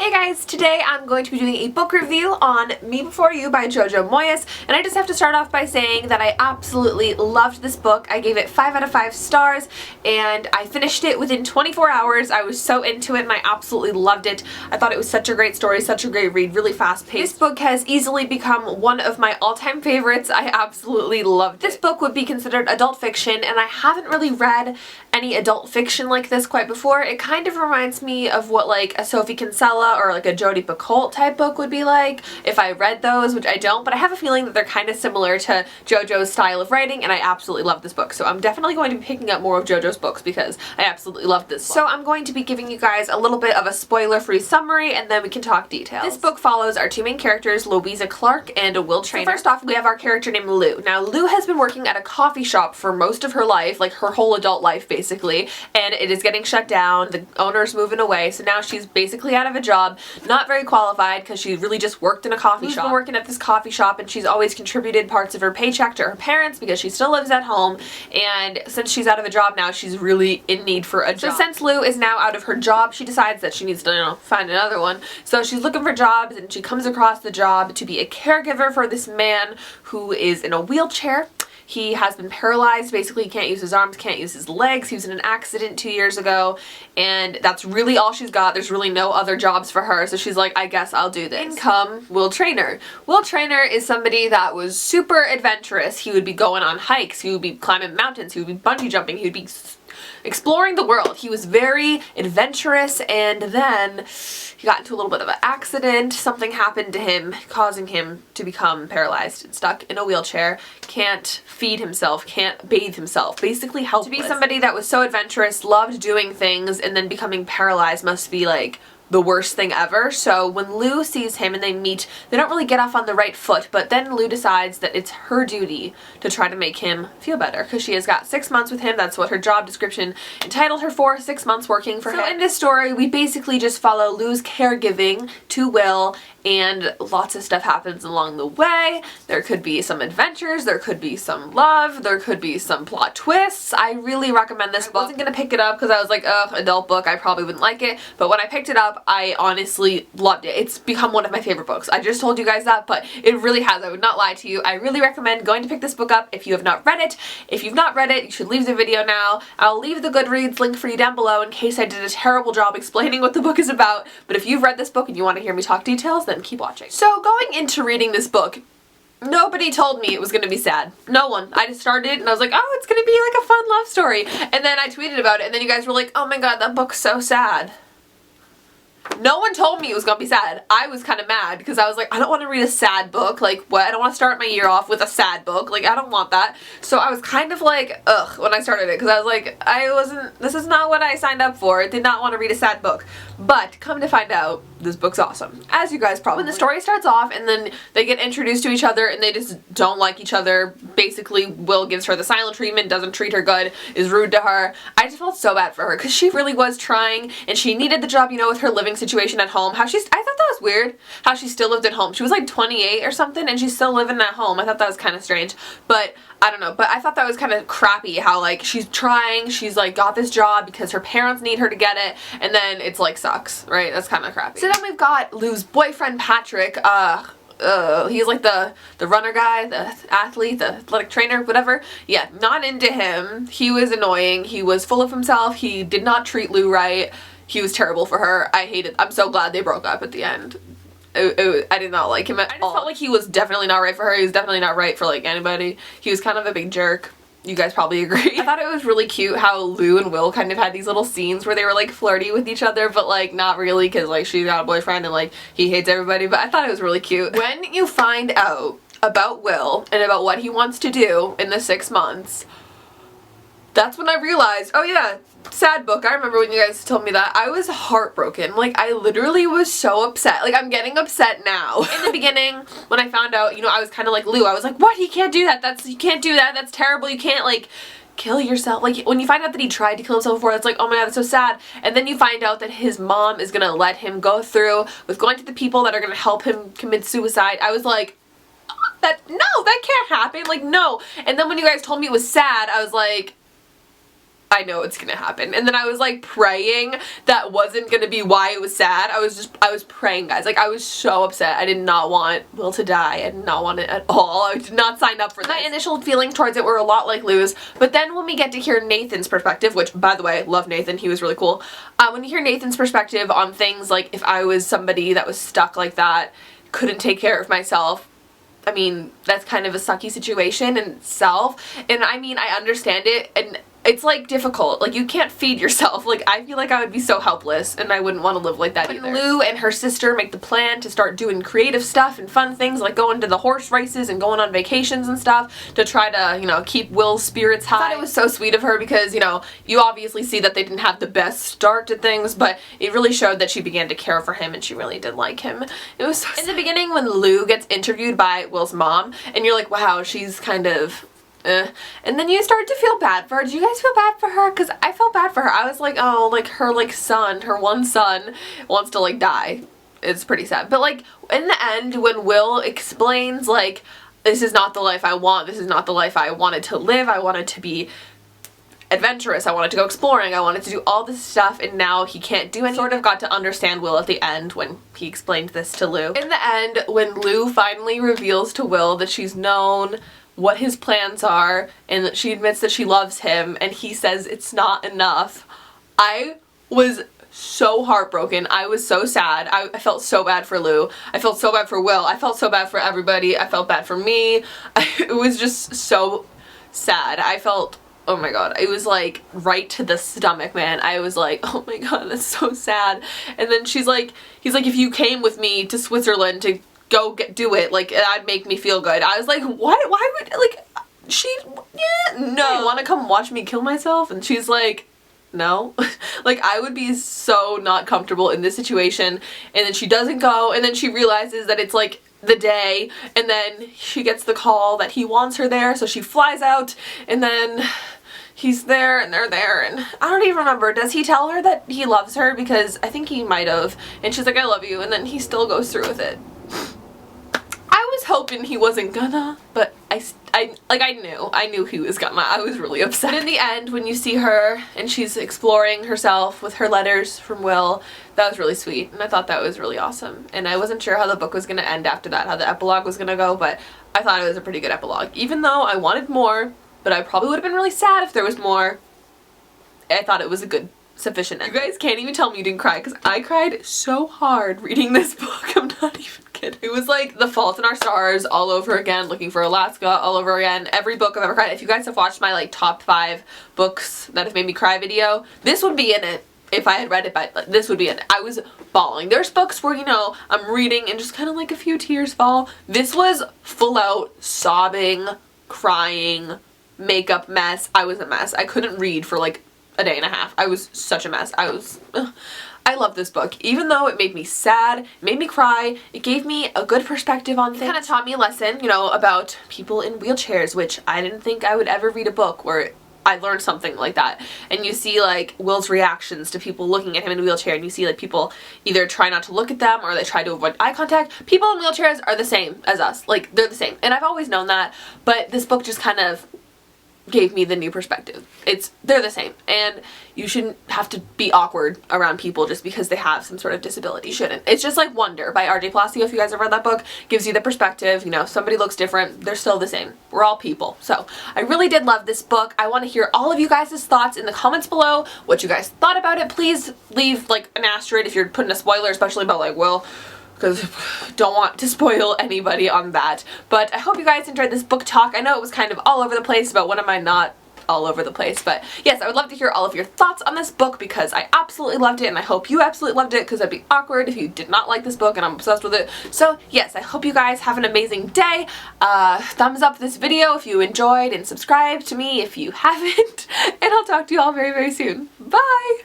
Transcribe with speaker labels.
Speaker 1: Hey guys, today I'm going to be doing a book review on Me Before You by Jojo Moyes, and I just have to start off by saying that I absolutely loved this book. I gave it 5 out of 5 stars, and I finished it within 24 hours. I was so into it and I absolutely loved it. I thought it was such a great story, such a great read, really fast-paced. This book has easily become one of my all-time favorites. I absolutely loved it. This book would be considered adult fiction, and I haven't really read any adult fiction like this quite before. It kind of reminds me of what like a Sophie Kinsella or like a Jodi Picoult type book would be like if I read those, which I don't, but I have a feeling that they're kind of similar to JoJo's style of writing, and I absolutely love this book. So I'm definitely going to be picking up more of JoJo's books because I absolutely love this book. So I'm going to be giving you guys a little bit of a spoiler-free summary, and then we can talk details. This book follows our two main characters, Louisa Clark and Will Traynor. So first off, we have our character named Lou. Now, Lou has been working at a coffee shop for most of her life, like her whole adult life basically, and it is getting shut down. The owner's moving away, so now she's basically out of a job, not very qualified because she really just worked in a coffee shop. She's been working at this coffee shop, and she's always contributed parts of her paycheck to her parents because she still lives at home, and since she's out of a job now, she's really in need for a job. So since Lou is now out of her job, she decides that she needs to, you know, find another one. So she's looking for jobs, and she comes across the job to be a caregiver for this man who is in a wheelchair. He has been paralyzed, basically he can't use his arms, can't use his legs. He was in an accident 2 years ago, and that's really all she's got. There's really no other jobs for her, so she's like, I guess I'll do this. In come Will Traynor. Will Traynor is somebody that was super adventurous. He would be going on hikes, he would be climbing mountains, he would be bungee jumping, he would be exploring the world. He was very adventurous, and then he got into a little bit of an accident. Something happened to him, causing him to become paralyzed and stuck in a wheelchair. Can't feed himself, can't bathe himself, basically helpless. To be somebody that was so adventurous, loved doing things, and then becoming paralyzed must be like the worst thing ever. So when Lou sees him and they meet, they don't really get off on the right foot, but then Lou decides that it's her duty to try to make him feel better because she has got 6 months with him. That's what her job description entitled her for, 6 months working for him. So in this story, we basically just follow Lou's caregiving to Will, and lots of stuff happens along the way. There could be some adventures, there could be some love, there could be some plot twists. I really recommend this book. I wasn't gonna pick it up because I was like, ugh, adult book, I probably wouldn't like it, but when I picked it up, I honestly loved it. It's become one of my favorite books. I just told you guys that, but it really has. I would not lie to you. I really recommend going to pick this book up if you have not read it. If you've not read it, you should leave the video now. I'll leave the GOODREADS link for you down below in case I did a terrible job explaining what the book is about, but if you've read this book and you want to hear me talk details, then keep watching. So going into reading this book, nobody told me it was going to be sad. No one. I just started and I was like, oh, it's going to be like a fun love story. And then I tweeted about it, and then you guys were like, oh my god, that book's so sad. No one told me it was gonna be sad. I was kind of mad because I was like, I don't want to read a sad book. Like, what? I don't want to start my year off with a sad book. Like, I don't want that. So I was kind of like, ugh, when I started it, because I was like, this is not what I signed up for. I did not want to read a sad book. But come to find out, this book's awesome. As you guys probably. When the story starts off and then they get introduced to each other and they just don't like each other. Basically, Will gives her the silent treatment, doesn't treat her good, is rude to her. I just felt so bad for her because she really was trying and she needed the job, you know, with her living situation at home. I thought that was weird how she still lived at home. She was like 28 or something and she's still living at home. I thought that was kind of strange, but I don't know, but I thought that was kind of crappy how like she's trying, she's like got this job because her parents need her to get it, and then it's like sucks, right? That's kind of crappy. So then we've got Lou's boyfriend Patrick. He's like the runner guy, the athlete, the athletic trainer, whatever. Yeah, not into him. He was annoying. He was full of himself. He did not treat Lou right. He was terrible for her. I hated. I'm so glad they broke up at the end. I did not like him at all. I just felt like he was definitely not right for her. He was definitely not right for like anybody. He was kind of a big jerk. You guys probably agree. I thought it was really cute how Lou and Will kind of had these little scenes where they were like flirty with each other, but like not really because like she's got a boyfriend and like he hates everybody, but I thought it was really cute. When you find out about Will and about what he wants to do in the 6 months, that's when I realized, oh yeah, sad book. I remember when you guys told me that. I was heartbroken. Like, I literally was so upset. Like, I'm getting upset now. In the beginning, when I found out, you know, I was kind of like Lou. I was like, what? He can't do that. You can't do that. That's terrible. You can't, like, kill yourself. Like, when you find out that he tried to kill himself before, it's like, oh my god, that's so sad. And then you find out that his mom is gonna let him go through with going to the people that are gonna help him commit suicide. I was like, no, that can't happen. Like, no. And then when you guys told me it was sad, I was like, I know it's gonna happen. And then I was like praying that wasn't gonna be why it was sad. I was praying, guys. Like, I was so upset. I did not want Will to die. I did not want it at all. I did not sign up for that. My initial feelings towards it were a lot like Lou's, but then when we get to hear Nathan's perspective, which, by the way, love Nathan, he was really cool. When you hear Nathan's perspective on things like if I was somebody that was stuck like that, couldn't take care of myself, I mean, that's kind of a sucky situation in itself. And I mean, I understand it, and it's like difficult. Like, you can't feed yourself. Like, I feel like I would be so helpless and I wouldn't want to live like that either. When Lou and her sister make the plan to start doing creative stuff and fun things like going to the horse races and going on vacations and stuff to try to, you know, keep Will's spirits high. I thought it was so sweet of her because, you know, you obviously see that they didn't have the best start to things, but it really showed that she began to care for him and she really did like him. It was so sad. In the beginning when Lou gets interviewed by Will's mom and you're like, wow, she's kind of and then you start to feel bad for her. Do you guys feel bad for her? Because I felt bad for her. I was like, oh, like her like son, her one son wants to like die. It's pretty sad. But like in the end when Will explains like, this is not the life I want, this is not the life I wanted to live, I wanted to be adventurous, I wanted to go exploring, I wanted to do all this stuff, and now he can't do anything. Sort of got to understand Will at the end when he explained this to Lou. In the end, when Lou finally reveals to Will that she's known what his plans are and that she admits that she loves him and he says it's not enough, I was so heartbroken. I was so sad. I felt so bad for Lou. I felt so bad for Will. I felt so bad for everybody. I felt bad for me. It was just so sad. I felt, oh my god, it was like right to the stomach, man. I was like, oh my god, that's so sad. And then he's like, if you came with me to Switzerland to go do it, like, that'd make me feel good. I was like, what? Why would, like, no. You want to come watch me kill myself? And she's like, no. Like, I would be so not comfortable in this situation. And then she doesn't go, and then she realizes that it's like the day, and then she gets the call that he wants her there, so she flies out, and then he's there and they're there, and I don't even remember. Does he tell her that he loves her? Because I think he might have. And she's like, I love you, and then he still goes through with it. I was hoping he wasn't gonna, but I knew he was gonna. I was really upset. In the end, when you see her and she's exploring herself with her letters from Will, that was really sweet, and I thought that was really awesome. And I wasn't sure how the book was gonna end after that, how the epilogue was gonna go, but I thought it was a pretty good epilogue. Even though I wanted more, but I probably would have been really sad if there was more, I thought it was a good, sufficient ending. You guys can't even tell me you didn't cry, because I cried so hard reading this book. I'm not even kidding. It was like The Fault in Our Stars all over again, Looking for Alaska all over again. Every book I've ever cried. If you guys have watched my like top 5 books that have made me cry video, this would be in it. If I had read it, but this would be in it. I was bawling. There's books where, you know, I'm reading and just kind of like a few tears fall. This was full out sobbing, crying, makeup mess. I was a mess. I couldn't read for like a day and a half. I was such a mess. I love this book. Even though it made me sad, it made me cry, it gave me a good perspective on things. It kind of taught me a lesson, you know, about people in wheelchairs, which I didn't think I would ever read a book where I learned something like that. And you see like Will's reactions to people looking at him in a wheelchair, and you see like people either try not to look at them or they try to avoid eye contact. People in wheelchairs are the same as us. Like, they're the same. And I've always known that, but this book just kind of gave me the new perspective. They're the same, and you shouldn't have to be awkward around people just because they have some sort of disability. You shouldn't. It's just like Wonder by R.J. Palacio. If you guys have read that book, gives you the perspective, you know, somebody looks different, they're still the same. We're all people. So I really did love this book. I want to hear all of you guys' thoughts in the comments below, what you guys thought about it. Please leave like an asterisk if you're putting a spoiler, especially about like Will, because don't want to spoil anybody on that. But I hope you guys enjoyed this book talk. I know it was kind of all over the place, but when am I not all over the place? But yes, I would love to hear all of your thoughts on this book because I absolutely loved it, and I hope you absolutely loved it, because that'd be awkward if you did not like this book and I'm obsessed with it. So yes, I hope you guys have an amazing day. Thumbs up this video if you enjoyed, and subscribe to me if you haven't, and I'll talk to you all very, very soon. Bye!